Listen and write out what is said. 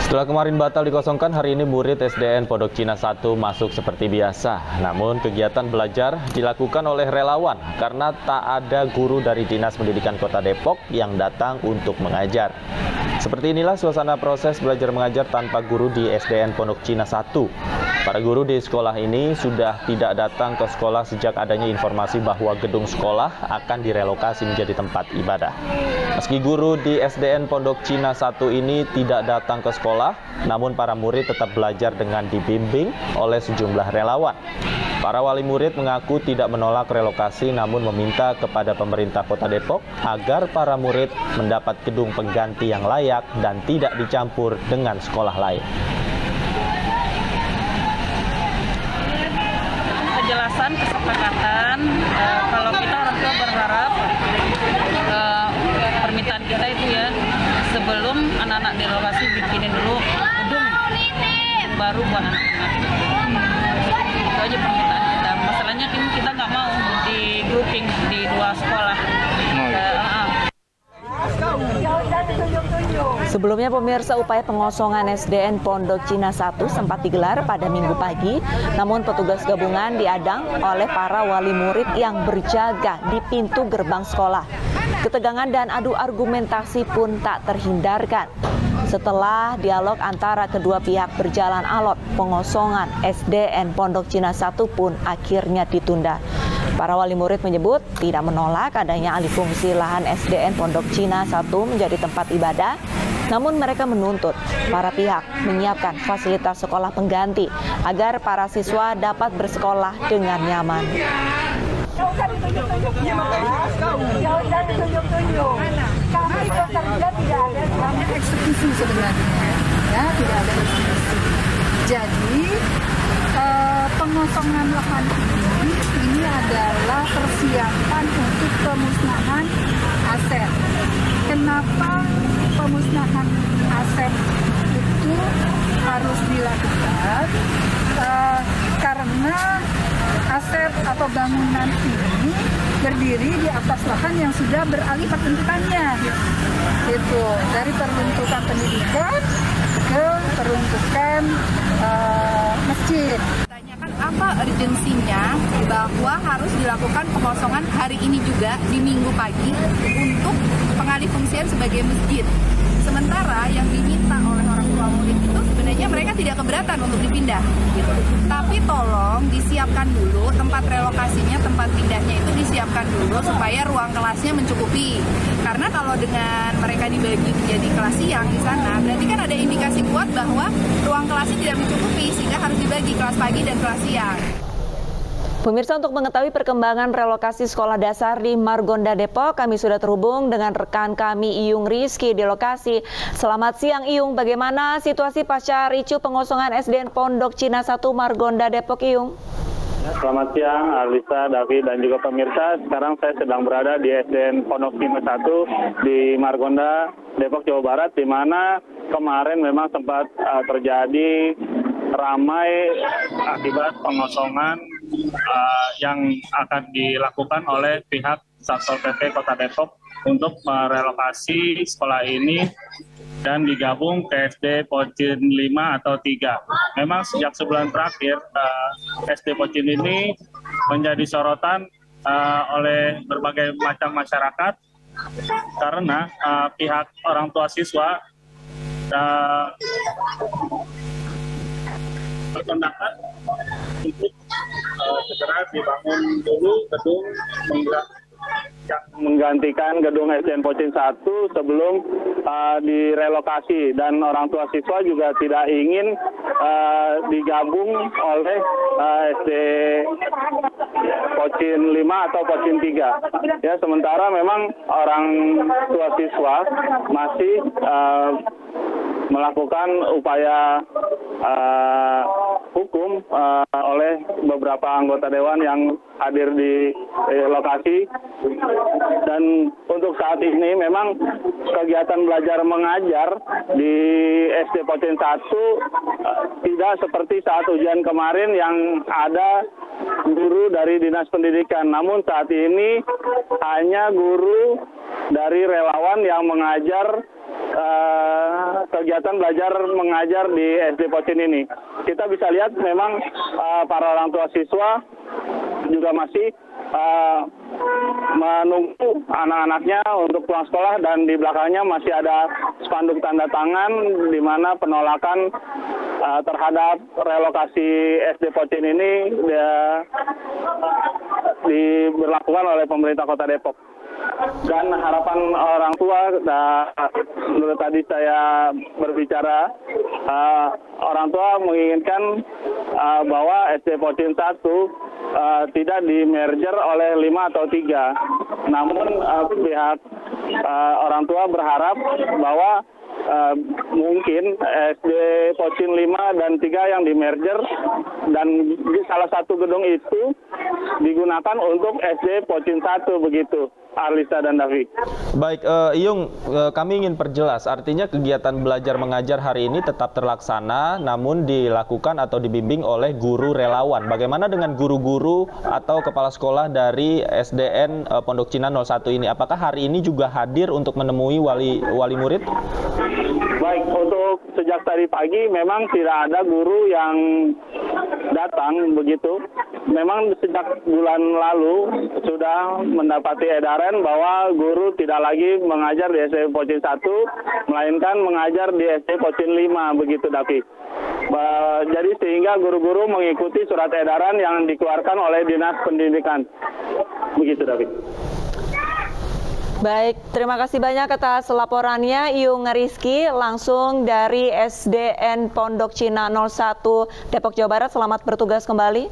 Setelah kemarin batal dikosongkan, hari ini murid SDN Pondok Cina 1 masuk seperti biasa. Namun kegiatan belajar dilakukan oleh relawan karena tak ada guru dari Dinas Pendidikan Kota Depok yang datang untuk mengajar. Seperti inilah suasana proses belajar mengajar tanpa guru di SDN Pondok Cina 1. Para guru di sekolah ini sudah tidak datang ke sekolah sejak adanya informasi bahwa gedung sekolah akan direlokasi menjadi tempat ibadah. Meski guru di SDN Pondok Cina 1 ini tidak datang ke sekolah, namun para murid tetap belajar dengan dibimbing oleh sejumlah relawan. Para wali murid mengaku tidak menolak relokasi namun meminta kepada pemerintah Kota Depok agar para murid mendapat gedung pengganti yang layak dan tidak dicampur dengan sekolah lain. Kejelasan, kesepakatan, kalau kita orang tua berharap permintaan kita itu ya sebelum anak-anak direlokasi bikinin dulu gedung baru buat anak-anak. Itu aja permintaan kita. Masalahnya kita nggak mau di grouping di dua sekolah. Sebelumnya pemirsa, upaya pengosongan SDN Pondok Cina 1 sempat digelar pada Minggu pagi, namun petugas gabungan diadang oleh para wali murid yang berjaga di pintu gerbang sekolah. Ketegangan dan adu argumentasi pun tak terhindarkan. Setelah dialog antara kedua pihak berjalan alot, pengosongan SDN Pondok Cina 1 pun akhirnya ditunda. Para wali murid menyebut tidak menolak adanya alih fungsi lahan SDN Pondok Cina 1 menjadi tempat ibadah, namun mereka menuntut para pihak menyiapkan fasilitas sekolah pengganti agar para siswa dapat bersekolah dengan nyaman. Eksekusi sebenarnya, ya tidak ada eksekusi. Jadi pengosongan lahan ini adalah persiapan untuk pemusnahan aset. Kenapa pemusnahan aset itu harus dilakukan? Karena aset atau bangunan ini berdiri di atas lahan yang sudah beralih peruntukannya. Itu dari peruntukan pendidikan ke peruntukan masjid. Tanyakan apa urgensinya bahwa harus dilakukan pengosongan hari ini juga di Minggu pagi untuk pengalih fungsian sebagai masjid. Sementara yang diminta oleh orang tua murid itu sebenarnya mereka tidak keberatan untuk dipindah, gitu. Tapi tolong disiapkan dulu tempat relokasinya, tempat pindahnya itu disiapkan dulu supaya ruang kelasnya mencukupi. Karena kalau dengan mereka dibagi menjadi kelas siang di sana, berarti kan ada indikasi kuat bahwa ruang kelasnya tidak mencukupi sehingga harus dibagi kelas pagi dan kelas siang. Pemirsa, untuk mengetahui perkembangan relokasi sekolah dasar di Margonda, Depok, kami sudah terhubung dengan rekan kami Iyung Rizky di lokasi. Selamat siang Iyung, bagaimana situasi pasca ricuh pengosongan SDN Pondok Cina 1 Margonda, Depok, Iyung? Selamat siang, Alisa, David, dan juga pemirsa. Sekarang saya sedang berada di SDN Pondok Cina 1 di Margonda, Depok, Jawa Barat, di mana kemarin memang sempat terjadi ramai akibat pengosongan yang akan dilakukan oleh pihak Satpol PP Kota Depok untuk merelokasi sekolah ini dan digabung ke SD Pocin 5 atau 3. Memang sejak sebulan terakhir SD Pocin ini menjadi sorotan oleh berbagai macam masyarakat karena pihak orang tua siswa berpendapat untuk segera dibangun dulu gedung menggantikan gedung SDN Pocin 1 sebelum direlokasi, dan orang tua siswa juga tidak ingin digabung oleh SD Pocin 5 atau Pocin 3. Ya, sementara memang orang tua siswa masih melakukan upaya hukum oleh beberapa anggota dewan yang hadir di lokasi. Dan untuk saat ini memang kegiatan belajar mengajar di SD Pocin 1 tidak seperti saat ujian kemarin yang ada guru dari Dinas Pendidikan. Namun saat ini hanya guru dari relawan yang mengajar kegiatan belajar mengajar di SD Pocin ini. Kita bisa lihat memang para orang tua siswa juga masih menunggu anak-anaknya untuk pulang sekolah, dan di belakangnya masih ada spanduk tanda tangan di mana penolakan terhadap relokasi SD Pocin ini diberlakukan oleh pemerintah Kota Depok. Dan harapan orang tua, menurut tadi saya berbicara, orang tua menginginkan bahwa SD Pocin 1 tidak di-merger oleh 5 atau 3. Namun pihak orang tua berharap bahwa mungkin SD Pocin 5 dan 3 yang di-merger, dan di salah satu gedung itu digunakan untuk SD Pocin 1 begitu. Arlisa dan Davi. Baik, Iyung, kami ingin perjelas, artinya kegiatan belajar mengajar hari ini tetap terlaksana, namun dilakukan atau dibimbing oleh guru relawan. Bagaimana dengan guru-guru atau kepala sekolah dari SDN Pondok Cina 01 ini? Apakah hari ini juga hadir untuk menemui wali murid? Baik, untuk sejak tadi pagi memang tidak ada guru yang datang begitu. Memang sejak bulan lalu sudah mendapati edaran bahwa guru tidak lagi mengajar di SD Pocin 1, melainkan mengajar di SD Pocin 5 begitu, Davi. Jadi sehingga guru-guru mengikuti surat edaran yang dikeluarkan oleh Dinas Pendidikan. Begitu, Davi. Baik, terima kasih banyak atas laporannya Iyung Rizky langsung dari SDN Pondok Cina 01 Depok, Jawa Barat. Selamat bertugas kembali.